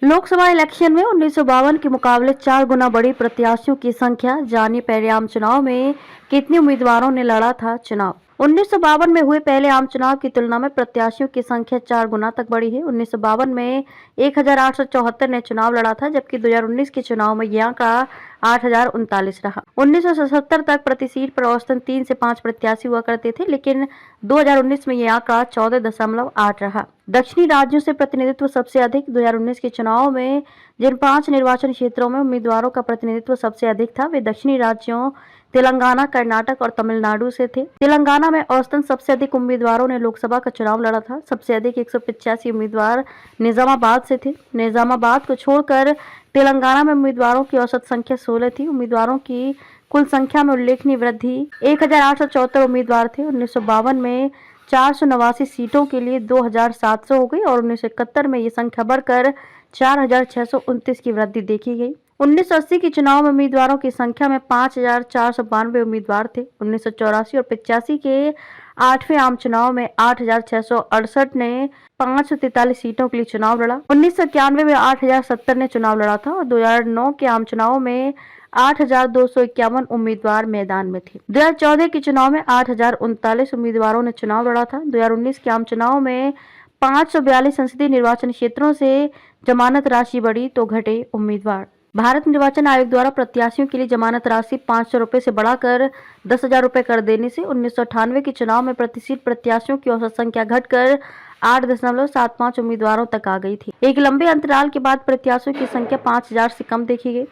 Lok Sabha election में 1952 के मुकाबले 4 गुना बढ़ी प्रत्याशियों की संख्या। जानिए पहले आम चुनाव में कितने उम्मीदवारों ने लड़ा था चुनाव। 1952 में हुए पहले आम चुनाव की तुलना में प्रत्याशियों की संख्या 4 गुना तक बढ़ी है। 1952 में 1874 ने चुनाव लड़ा था, जबकि 2019 के चुनाव में यह आंकड़ा 8039 रहा। 1977 तक प्रति सीट पर औसतन 3 से 5 प्रत्याशी हुआ करते थे, लेकिन 2019 में यह आंकड़ा 14.8 रहा। दक्षिणी राज्यों से प्रतिनिधित्व सबसे अधिक। 2019 के चुनाव में जिन 5 निर्वाचन क्षेत्रों में उम्मीदवारों का प्रतिनिधित्व सबसे अधिक था, वे दक्षिणी राज्यों तेलंगाना, कर्नाटक और तमिलनाडु से थे। तेलंगाना में औसतन सबसे अधिक उम्मीदवारों ने लोकसभा का चुनाव लड़ा था। सबसे अधिक 185 उम्मीदवार निजामाबाद से थे। निजामाबाद को छोड़कर तेलंगाना में उम्मीदवारों की औसत संख्या 16 थी। उम्मीदवारों की कुल संख्या में उल्लेखनीय वृद्धि। 1874 उम्मीदवार थे। 1952 में 489 सीटों के लिए 2700 हो गई और 1971 में ये संख्या बढ़कर 4629 की वृद्धि देखी गई। 1980 के चुनाव में उम्मीदवारों की संख्या में 5492 उम्मीदवार थे। 1984 और 85 के 8वें आम चुनाव में 8668 ने 543 सीटों के लिए चुनाव लड़ा। 1991 में 8070 ने चुनाव लड़ा था और 2009 के आम चुनाव में 8251 उम्मीदवार मैदान में थे। 2014 के चुनाव में 8039 उम्मीदवारों ने चुनाव लड़ा था। 2019 के आम चुनाव में 542 संसदीय निर्वाचन क्षेत्रों से जमानत राशि बढ़ी तो घटे उम्मीदवार। भारत निर्वाचन आयोग द्वारा प्रत्याशियों के लिए जमानत राशि 500 रुपए से बढ़ाकर 10,000 रुपए कर देने से 1998 के चुनाव में प्रति सीट प्रत्याशियों की औसत संख्या घटकर 8.75 उम्मीदवारों तक आ गई थी। एक लंबे अंतराल के बाद प्रत्याशियों की संख्या 5000 से कम देखी गई।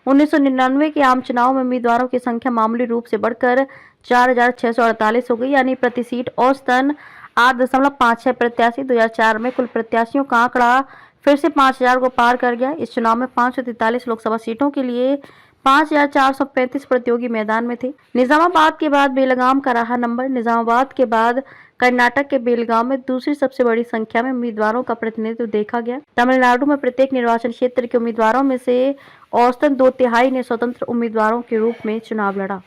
1999 के आम चुनाव में उम्मीदवारों की संख्या मामूली रूप से बढ़कर 4648 हो गई, यानी प्रति सीट औसतन 8.56 प्रत्याशी। 2004 में कुल प्रत्याशियों का आंकड़ा फिर से 5000 को पार कर गया। इस चुनाव में 543 लोकसभा सीटों के लिए 5435 प्रतियोगी मैदान में थे। निजामाबाद के बाद बेलगाम का रहा नंबर। निजामाबाद के बाद कर्नाटक के बेलगाम में दूसरी सबसे बड़ी संख्या में उम्मीदवारों का प्रतिनिधित्व देखा गया। तमिलनाडु में प्रत्येक निर्वाचन क्षेत्र के उम्मीदवारों में से औसतन 2/3 ने स्वतंत्र उम्मीदवारों के रूप में चुनाव लड़ा।